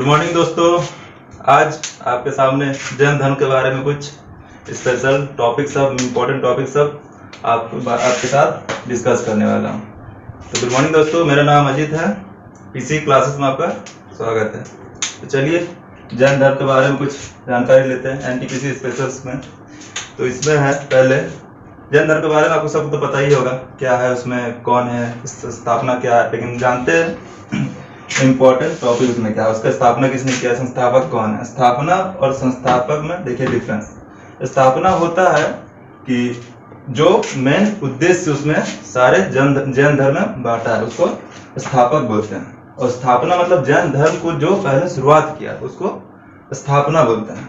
Morning दोस्तों। आज आपके सामने जैन धर्म के बारे में कुछ स्पेशल टॉपिक सब इम्पोर्टेंट टॉपिक सब आपके साथ डिस्कस करने वाला हूँ। तो गुड मॉर्निंग दोस्तों, मेरा नाम अजीत है। पीसी क्लासेस में आपका स्वागत है। तो चलिए जैन धर्म के बारे में कुछ जानकारी लेते हैं एनटीपीसी स्पेशल्स में। तो इसमें है पहले जैन धर्म के बारे में आपको सबको तो पता ही होगा क्या है, उसमें कौन है, स्थापना क्या है, लेकिन जानते हैं इम्पोर्टेंट टॉपिक उसमें क्या है, उसका स्थापना किसने किया, संस्थापक कौन है। स्थापना और संस्थापक में देखिए डिफरेंस। स्थापना होता है कि जो मेन उद्देश्य उसमें सारे जैन धर्म में बांटा है उसको स्थापक बोलते हैं। और स्थापना मतलब जैन धर्म को जो पहले शुरुआत किया उसको स्थापना बोलते हैं।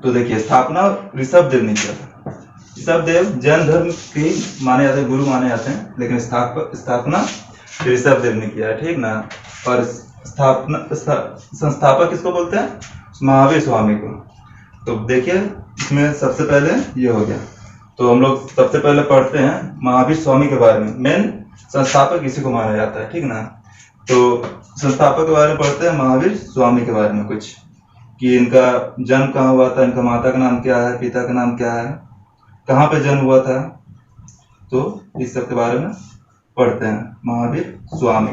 तो देखिए स्थापना ऋषभदेव ने किया था। ऋषभदेव जैन धर्म के माने जाते हैं, गुरु माने जाते हैं, लेकिन स्थापना ऋषभदेव ने किया है, ठीक ना। और संस्थापक किसको बोलते हैं, महावीर स्वामी को। तो देखिए इसमें सबसे पहले ये हो गया। तो हम लोग सबसे पहले पढ़ते हैं महावीर स्वामी के बारे में। मेन संस्थापक इसी को माना जाता है, ठीक ना। तो संस्थापक के बारे में पढ़ते हैं महावीर स्वामी के बारे में कुछ, कि इनका जन्म कहाँ हुआ था, इनका माता का नाम क्या है, पिता का नाम क्या है, कहाँ पे जन्म हुआ था। तो इस सब के बारे में पढ़ते हैं। महावीर स्वामी,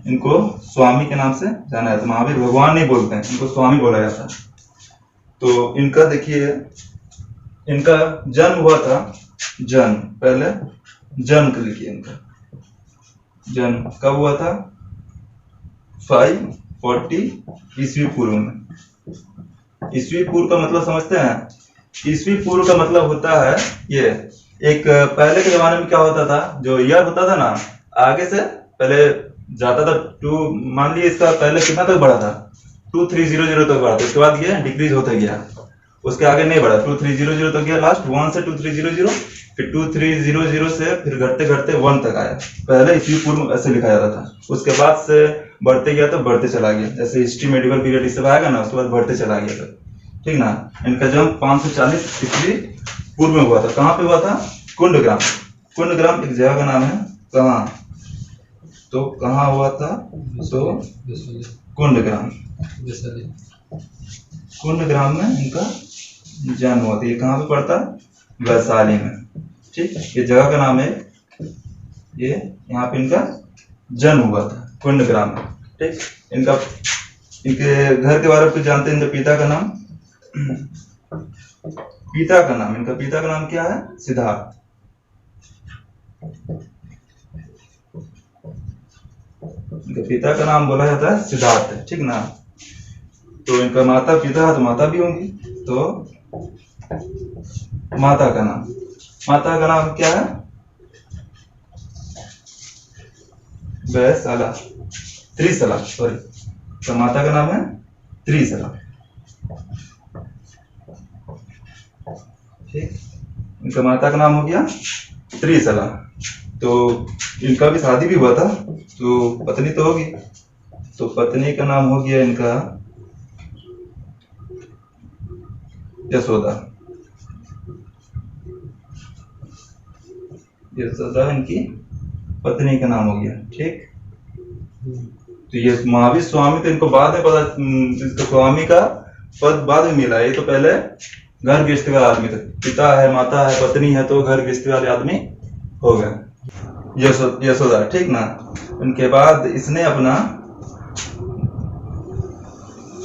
इनको स्वामी के नाम से जाना जाता है। महावीर भगवान नहीं बोलते हैं, इनको स्वामी बोला जाता है। तो इनका देखिए, इनका जन्म हुआ था, जन्म पहले जन्म के लिखिए, इनका जन्म कब हुआ था, 540 ईस्वी पूर्व में। ईस्वी पूर्व का मतलब समझते हैं। ईस्वी पूर्व का मतलब होता है ये एक पहले के जमाने में क्या होता था, जो ईयर होता था ना, आगे से पहले जाता था टू, मान लीजिए इसका पहले कितना तक बढ़ा था, 2300 तक बढ़ा था। उसके बाद ये डिक्रीज होता गया, उसके आगे नहीं बढ़ा, 2300 तक गया लास्ट, 1 से 2300, फिर 2300 से फिर घटते घटते 1 तक आया। पहले ईस्वी पूर्व ऐसे लिखा जाता था, उसके बाद से बढ़ते गया तो बढ़ते चला गया। जैसे हिस्ट्री मेडिवल पीरियड इससे आएगा ना, उसके बाद बढ़ते चला गया था, ठीक ना। इनका जन्म 540 ईस्वी पूर्व में हुआ था। कहाँ पे हुआ था, कुंडग्राम। कुंडग्राम एक जगह का नाम है, कहाँ, तो कहाँ हुआ था, तो कुंडग्राम, कुंडग्राम में इनका जन्म हुआ था। ये कहाँ पे पड़ता है, वैशाली में, ठीक। ये जगह का नाम है, ये यहाँ पे इनका जन्म हुआ था कुंडग्राम में, ठीक। इनके घर के बारे में कुछ जानते हैं। इनके पिता का नाम, इनका पिता का नाम क्या है, सिद्धार्थ। इनके पिता का नाम बोला जाता है सिद्धार्थ, ठीक ना। तो इनका माता पिता है तो माता भी होंगी। तो माता का नाम क्या है, वैशाला, त्रिशला, सॉरी। तो माता का नाम है त्रिशला, ठीक। इनका माता का नाम हो गया त्रिशला। तो इनका भी शादी भी हुआ था, तो पत्नी तो होगी, तो पत्नी का नाम हो गया इनका यशोदा। यशोदा इनकी पत्नी का नाम हो गया, ठीक। तो ये महावीर स्वामी तो इनको बाद में पता, इसको स्वामी का पद बाद में मिला। ये तो पहले घर गृहस्थी वाला आदमी था, पिता है, माता है, पत्नी है, तो घर गृहस्थी वाले आदमी हो गए, यशोदा, ठीक ना। उनके बाद इसने अपना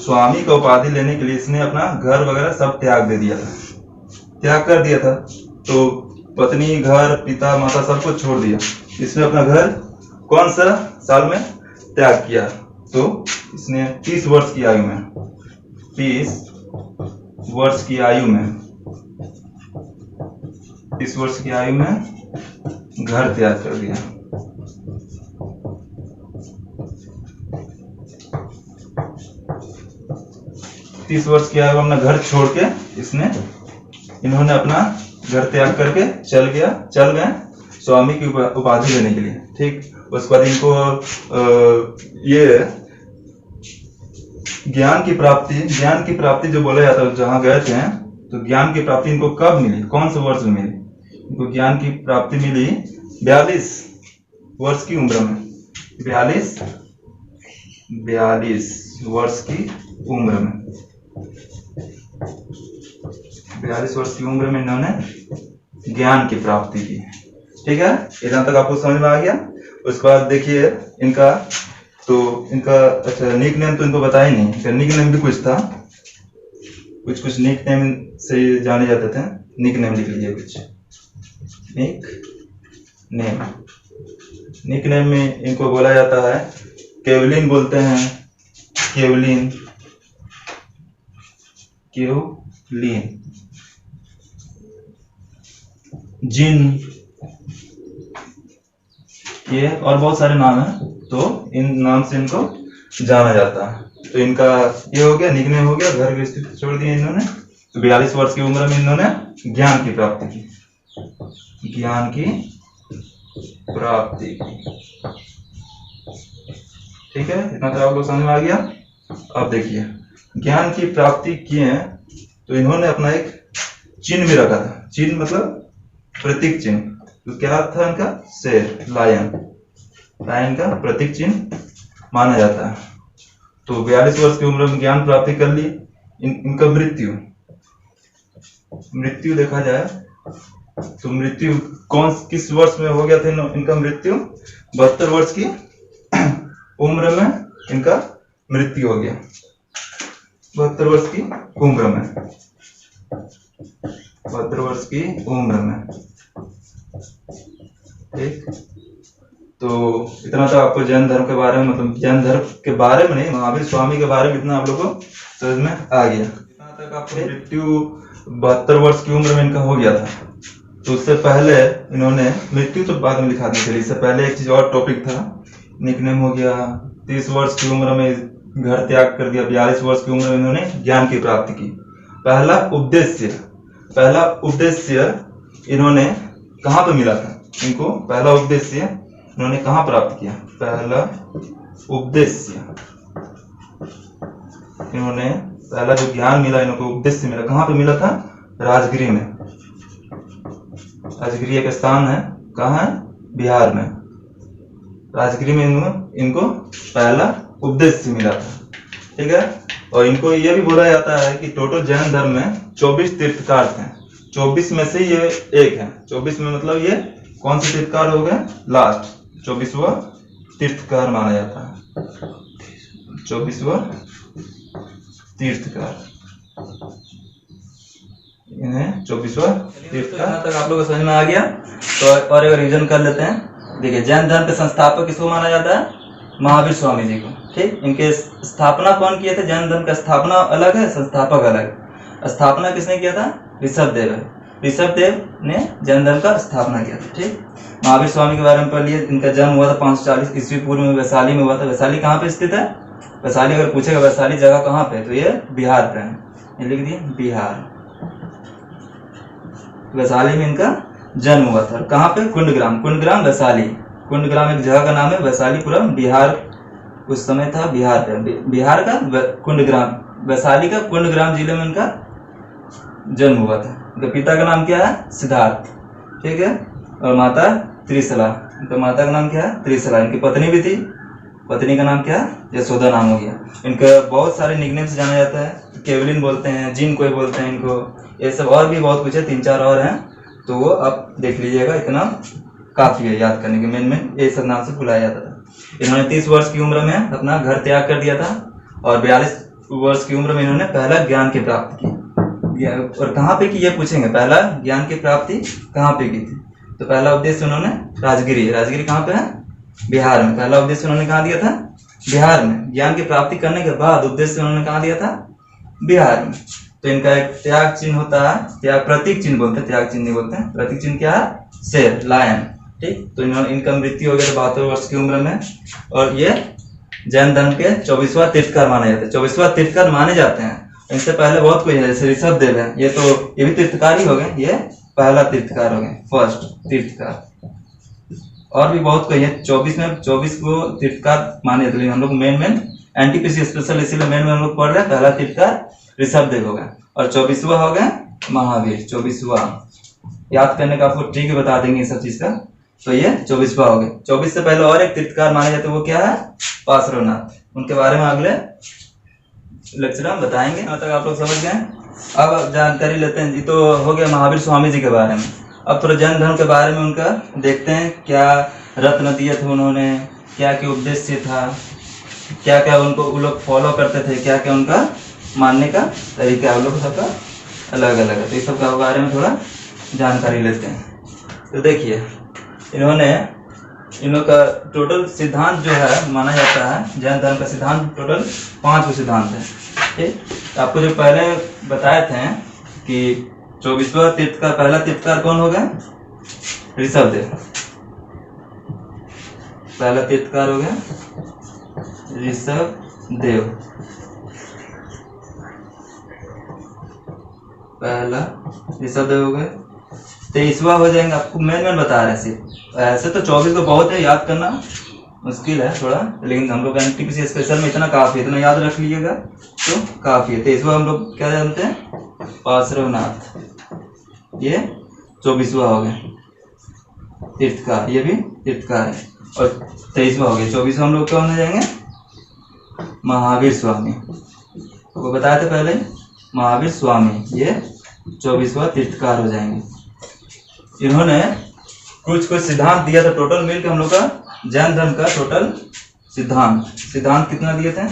स्वामी का उपाधि लेने के लिए इसने अपना घर वगैरह सब त्याग कर दिया था। तो पत्नी, घर, पिता, माता सब कुछ छोड़ दिया। इसने अपना घर कौन सा साल में त्याग किया, तो इसने 30 वर्ष की आयु में, 30 वर्ष की आयु में, 30 वर्ष की आयु में घर त्याग कर दिया। तीस वर्ष की आयु में अपना घर छोड़ के इन्होंने अपना घर त्याग करके चल गए स्वामी की उपाधि लेने के लिए, ठीक। उसके बाद इनको ये ज्ञान की प्राप्ति जो बोला जाता है, जहां गए थे, तो ज्ञान की प्राप्ति इनको कब मिली, कौन से वर्ष में मिली। इनको ज्ञान की प्राप्ति मिली 42 वर्ष की उम्र में, 42 42 वर्ष की उम्र में, 42 वर्ष की उम्र में इन्होंने ज्ञान की प्राप्ति की। ठीक है, इतना तक आपको समझ में आ गया। उसके बाद देखिए इनका अच्छा निक नेम तो इनको बताया ही नहीं, इनका निक नेम भी कुछ था, कुछ निक नेम से जाने जाते थे। निक नेम लिख लीजिए कुछ, निक नेम में इनको बोला जाता है केवलिन बोलते हैं, केवलिन, जिन, ये और बहुत सारे नाम हैं, तो इन नाम से इनको जाना जाता है। तो इनका ये हो गया, निकनेम हो गया, घर गृहस्थी छोड़ दिया इन्होंने। तो 42 वर्ष की उम्र में इन्होंने ज्ञान की प्राप्ति की, ज्ञान की प्राप्ति की। ठीक है, इतना तो आपको समझ में आ गया। अब देखिए ज्ञान की प्राप्ति किए तो इन्होंने अपना एक चिन्ह भी रखा था। चिन्ह मतलब प्रतीक चिन्ह। तो क्या था इनका? शेर, लायन का प्रतीक चिन्ह माना जाता है। तो 42 वर्ष की उम्र में ज्ञान प्राप्ति कर ली। इनका मृत्यु देखा जाए तो मृत्यु किस वर्ष में हो गया था इनका मृत्यु? 72 वर्ष की उम्र में इनका मृत्यु हो गया, 72 वर्ष की उम्र में, 72 वर्ष की उम्र में। ठीक, तो इतना तो आपको जैन धर्म के बारे में, मतलब जैन धर्म के बारे में नहीं, महावीर स्वामी के बारे में इतना आप लोगों को समझ में आ गया। इतना तक आपको मृत्यु 72 वर्ष की उम्र में इनका हो गया था। तो उससे पहले इन्होंने मृत्यु तो बाद में लिखा दी चली, इससे पहले एक चीज और टॉपिक था, निकनेम हो गया। 30 वर्ष की उम्र में घर त्याग कर दिया, 42 वर्ष की उम्र में इन्होंने ज्ञान की प्राप्ति की। पहला उपदेश्य इन्होंने कहाँ पे मिला था इनको? पहला उपदेश्य इन्होंने कहाँ प्राप्त किया? पहला उपदेश्य इन्होंने, पहला जो ज्ञान मिला इनको, उपदेश्य मिला, कहाँ पे मिला था? राजगिरी में। राजगिरी एक स्थान है, कहाँ है? बिहार में। राजगिरी में इनको पहला उपदेश्य मिला था। ठीक है, और इनको यह भी बोला जाता है कि टोटल जैन धर्म में 24 तीर्थकार थे, 24 में से ये एक है। 24 में मतलब ये कौन से तीर्थकार हो गए? लास्ट 24वां तीर्थकार माना जाता है, 24वां तीर्थकार, इन्हें 24वां तीर्थकार। तक आप लोगों को समझ में आ गया। तो और एक रिवीजन कर लेते हैं। देखिए जैन धर्म के संस्थापक किसको माना जाता है? महावीर स्वामी जी को। ठीक, इनके स्थापना कौन किए थे? जैन धर्म का स्थापना अलग है, संस्थापक अलग। स्थापना किसने किया था? ऋषभदेव है। ऋषभदेव ने जैन धर्म का स्थापना किया था। ठीक, महावीर स्वामी के बारे में पढ़ लिए। इनका जन्म हुआ था 540 ईस्वी पूर्व में, वैशाली में हुआ था। वैशाली कहाँ पे स्थित है? वैशाली अगर पूछेगा वैशाली जगह कहाँ पे, तो ये बिहार पे है, ये लिख दिए बिहार। वैशाली में इनका जन्म हुआ था। कहाँ पे? कुंडग्राम वैशाली। कुंडग्राम एक जगह का नाम है, वैशालीपुरम बिहार उस समय था, बिहार पे। बिहार का कुंडग्राम, वैशाली का कुंडग्राम जिले में इनका जन्म हुआ था। इनके पिता का नाम क्या है? सिद्धार्थ। ठीक है, और माता त्रिशला। इनका माता का नाम क्या है? त्रिशला। इनकी पत्नी भी थी, पत्नी का नाम क्या है? यशोदा नाम हो गया। इनका बहुत सारे निकनेम से जाना जाता है। केवलिन बोलते हैं, जिन कोई बोलते हैं इनको, ये सब और भी बहुत कुछ है, 3-4 और हैं, तो वो आप देख लीजिएगा, इतना काफी है याद करने के। मेन ये सब नाम से बुलाया जाता था। इन्होंने 30 वर्ष की उम्र में अपना घर त्याग कर दिया था और 42 वर्ष की उम्र में इन्होंने पहला ज्ञान की प्राप्ति की। और कहाँ पे की, ये पूछेंगे, पहला ज्ञान की प्राप्ति कहाँ पे की थी? तो पहला उद्देश्य उन्होंने राजगिरी कहाँ पे है? बिहार में। पहला उद्देश्य उन्होंने कहाँ दिया था? बिहार में। ज्ञान की प्राप्ति करने के बाद उद्देश्य उन्होंने कहाँ दिया था? बिहार में। तो इनका एक त्याग चिन्ह होता है, त्याग प्रतीक चिन्ह बोलते हैं, त्याग चिन्ह नहीं बोलते हैं। प्रतीक चिन्ह क्या है? शेर, लायन। ठीक, तो इनका मृत्यु हो गया 72 वर्ष की उम्र में। और ये जैन धर्म के 24वां तीर्थकार माने जाते हैं। 24वां तीर्थकार माने जाते हैं। इनसे पहले बहुत कोई है, जैसे ऋषभदेव है, ये भी तीर्थकार ही हो गए, ये पहला तीर्थकार हो गए, फर्स्ट तीर्थकार। और भी बहुत कोई है, 24 को तीर्थकार माने जाते हैं। हम लोग मेन एनटीपीसी स्पेशल इसीलिए मेन में हम लोग पढ़ रहे हैं। पहला तीर्थकार ऋषभदेव हो गए और 24वां हो गए महावीर। 24वां याद करने का आपको ट्रिक बता देंगे इस सब चीज का। तो ये 24वां हो गए। 24 से पहले और एक तीर्थकार माने जाते हैं, वो क्या है? पार्श्वनाथ। उनके बारे में अगले लेक्चर में बताएंगे। यहाँ तक आप लोग समझ गए। अब जानकारी लेते हैं जी। तो हो गया महावीर स्वामी जी के बारे में। अब थोड़ा जैन धर्म के बारे में उनका देखते हैं, क्या रत्न दिए थे उन्होंने, क्या क्या उद्देश्य था, क्या क्या उनको वो लोग फॉलो करते थे, क्या क्या उनका मानने का तरीका उन लोग सबका अलग अलग है। तो इस सब के बारे में थोड़ा जानकारी लेते हैं। तो देखिए इन लोग का टोटल सिद्धांत जो है माना जाता है, जैन धर्म का सिद्धांत टोटल 5 सिद्धांत है। ठीक, आपको जो पहले बताए थे कि 24वां तीर्थकार, पहला तीर्थकार कौन हो गया? ऋषभदेव। पहला तीर्थकार हो गया ऋषभदेव। पहला ऋषभदेव हो गए। 23वां हो जाएंगे, आपको मेन बता रहे हैं सिर्फ। ऐसे तो 24 तो बहुत है, याद करना मुश्किल है थोड़ा, लेकिन हम लोग एनटीपीसी स्पेशल में इतना काफी है, इतना याद रख लीजिएगा तो काफी है। 23वां हम लोग क्या जानते हैं? पार्श्वनाथ। ये 24वां हो गया तीर्थकार, ये भी तीर्थकार है। और 23वां हो गया। 24वां हम लोग कौन हो जाएंगे? महावीर स्वामी। वो बताए थे पहले, महावीर स्वामी ये 24वां तीर्थकार हो जाएंगे। इन्होंने कुछ सिद्धांत दिया था। टोटल मिलकर हम लोग का जैन धर्म का टोटल सिद्धांत कितना दिए थे?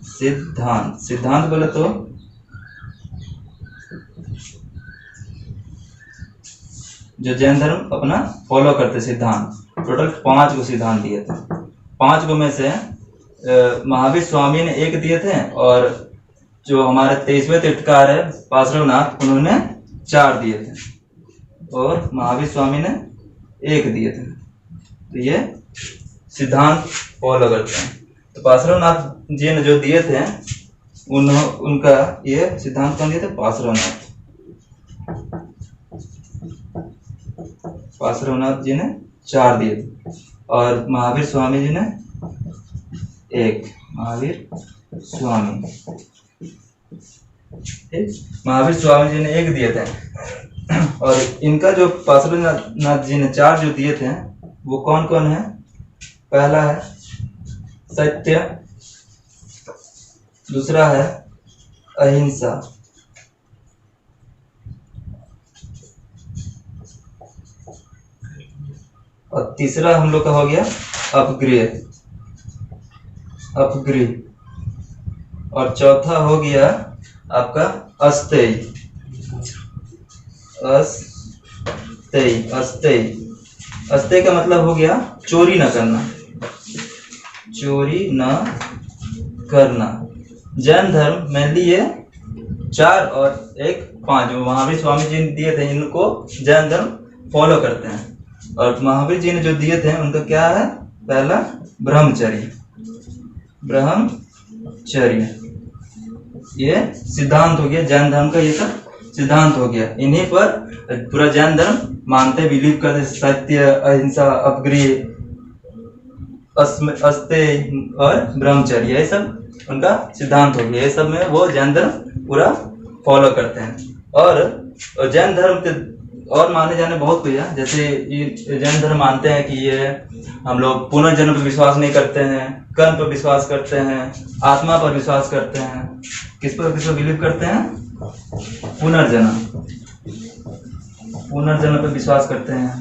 सिद्धांत बोले तो जो जैन धर्म अपना फॉलो करते सिद्धांत, टोटल 5 सिद्धांत दिए थे। 5 में से महावीर स्वामी ने 1 दिए थे, और जो हमारे 23वें तीर्थकार है पार्श्वनाथ, उन्होंने 4 दिए थे, और महावीर स्वामी ने 1 दिए थे। तो ये सिद्धांत फॉलो करते हैं। तो पार्श्वनाथ जी ने जो दिए थे उनका ये सिद्धांत कौन दिए थे? पार्श्वनाथ जी ने 4 दिए थे, और महावीर स्वामी जी ने 1। महावीर स्वामी, महावीर स्वामी जी ने 1 दिए थे, और इनका जो पार्श्वनाथ जी ने 4 जो दिए थे वो कौन कौन है? पहला है सत्य, दूसरा है अहिंसा, और तीसरा हम लोग का हो गया अपग्रेह, और चौथा हो गया आपका अस्तेय। अस्तेय का मतलब हो गया चोरी न करना। जैन धर्म मेनली ये 4 और 1 5 जो महावीर स्वामी जी ने दिए थे, इनको जैन धर्म फॉलो करते हैं। और महावीर जी ने जो दिए थे उनका क्या है? पहला ब्रह्मचर्य, ये सिद्धांत हो गया जैन धर्म का। ये सब सिद्धांत हो गया, इन्हीं पर पूरा जैन धर्म मानते, बिलीव करते। सत्य, अहिंसा, अपग्रेह, अस्तेय और ब्रह्मचर्य, ये सब उनका सिद्धांत हो गया। ये सब में वो जैन धर्म पूरा फॉलो करते हैं। और जैन धर्म के और माने जाने बहुत कुछ है। जैसे जैन धर्म मानते हैं कि ये हम लोग पुनर्जन्म पर विश्वास नहीं करते हैं, कर्म पर विश्वास करते हैं, आत्मा पर विश्वास करते हैं। किस पर बिलीव करते हैं? पुनर्जन्म पर विश्वास करते हैं,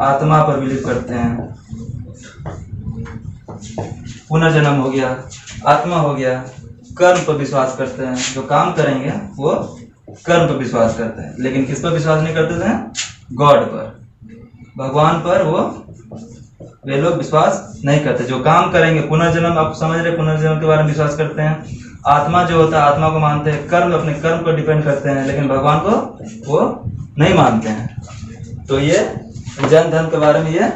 आत्मा पर बिलीव करते हैं। पुनर्जन्म हो गया, आत्मा हो गया, कर्म पर विश्वास करते हैं। जो काम करेंगे वो कर्म पर विश्वास करते हैं, लेकिन किस पर विश्वास नहीं करते थे? गॉड पर, भगवान पर वे लोग विश्वास नहीं करते। जो काम करेंगे, पुनर्जन्म आप समझ रहे, पुनर्जन्म के बारे में विश्वास करते हैं। आत्मा जो होता है, आत्मा को मानते हैं। कर्म अपने कर्म पर डिपेंड करते हैं, लेकिन भगवान को वो नहीं मानते हैं। तो ये जैन धर्म के बारे में ये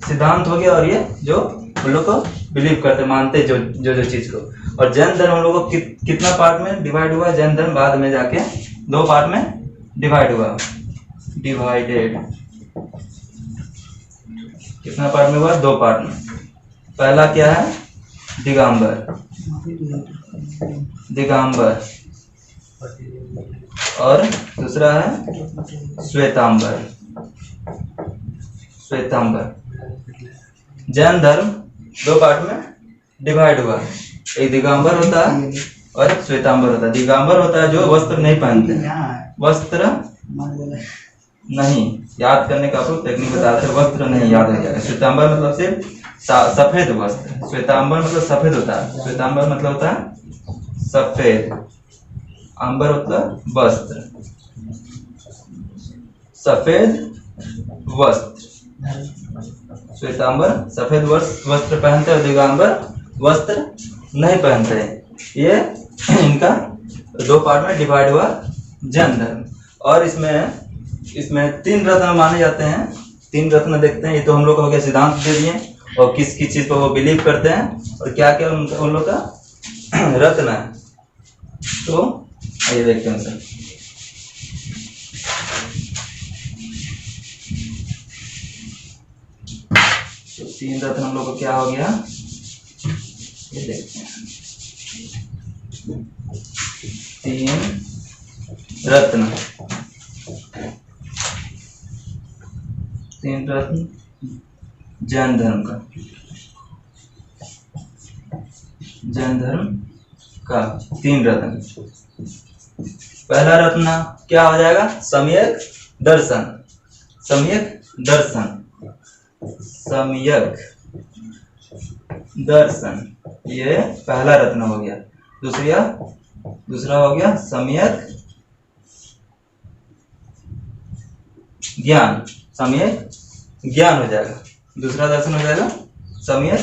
सिद्धांत हो गया, और ये जो उन लोग को बिलीव करते, मानते जो चीज को। और जैन धर्म हम लोग को कितना पार्ट में डिवाइड हुआ? जैन धर्म बाद में जाके 2 पार्ट में डिवाइड हुआ, डिवाइडेड। कितना पार्ट में हुआ? 2 पार्ट में। पहला क्या है? दिगंबर, और दूसरा है श्वेतांबर। जैन धर्म 2 पार्ट में डिवाइड हुआ। एक दिगंबर होता है और एक श्वेतांबर होता है। दिगंबर होता है जो वस्त्र नहीं पहनते, वस्त्र नहीं, याद करने का आपको टेक्निक बता रहे, वस्त्र नहीं याद हो जाएगा। श्वेतांबर मतलब सिर्फ सफेद वस्त्र, श्वेतांबर मतलब सफेद होता है, श्वेतांबर मतलब होता है सफेद, अंबर मतलब वस्त्र, सफेद वस्त्र, श्वेतांबर सफेद वस्त्र पहनते हैं, दिगंबर वस्त्र नहीं पहनते हैं। ये इनका दो पार्ट में डिवाइड हुआ जैन धर्म। और इसमें 3 रत्न माने जाते हैं। 3 रत्न देखते हैं। ये तो हम लोग को हो गया सिद्धांत दे दिए और किस किस चीज पर वो बिलीव करते हैं और क्या क्या उन लोग का रत्न है। तो आइए देखते हैं सर। तो 3 रत्न हम लोग को क्या हो गया, ये देखते हैं। 3 रत्न, 3 रत्न जैन धर्म का, जैन धर्म का 3 रत्न। पहला रत्न क्या हो जाएगा, सम्यक दर्शन, सम्यक दर्शन, सम्यक दर्शन, ये पहला रत्न हो गया। दूसरा हो गया सम्यक ज्ञान, सम्यक ज्ञान हो जाएगा। दूसरा दर्शन हो जाएगा सम्यक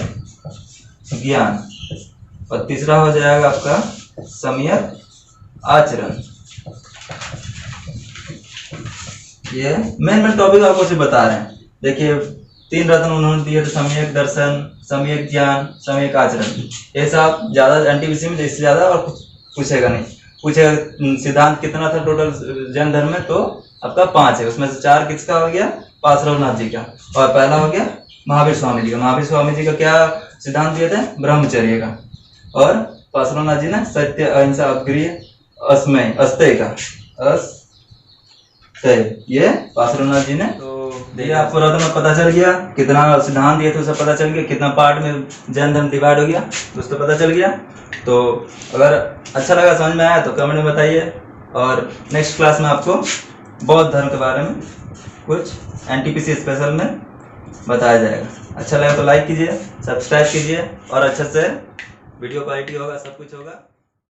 ज्ञान। और तीसरा हो जाएगा आपका सम्यक आचरण। ये मेन टॉपिक आपको सिर्फ बता रहे हैं। देखिए 3 रत्न उन्होंने दिए थे, सम्यक दर्शन, सम्यक ज्ञान, सम्यक आचरण। ये सब ज्यादा एनटीपीसी में इससे ज्यादा और कुछ पूछेगा नहीं। पूछेगा सिद्धांत कितना था टोटल जैन धर्म में, तो आपका 5 है। उसमें से 4 किसका हो गया, पार्श्वनाथ जी का, और पहला हो गया महावीर स्वामी जी का। महावीर स्वामी जी का क्या सिद्धांत दिए थे, ब्रह्मचर्य का। और पार्श्वनाथ जी ने सत्य, अहिंसा, अपग्रिय, अस्मय, अस्तेय का, अस्तेय, ये पार्श्वनाथ जी ने। तो देखिए आपको रत्न पता चल गया, कितना सिद्धांत दिए थे उसे पता चल गया, कितना पार्ट में जैन धर्म डिवाइड हो गया कुछ तो पता चल गया। तो अगर अच्छा लगा, समझ में आया तो कमेंट में बताइए। और नेक्स्ट क्लास में आपको बौद्ध धर्म के बारे में कुछ एनटीपीसी स्पेशल में बताया जाएगा। अच्छा लगा तो लाइक कीजिए, सब्सक्राइब कीजिए और अच्छे से वीडियो क्वालिटी होगा, सब कुछ होगा।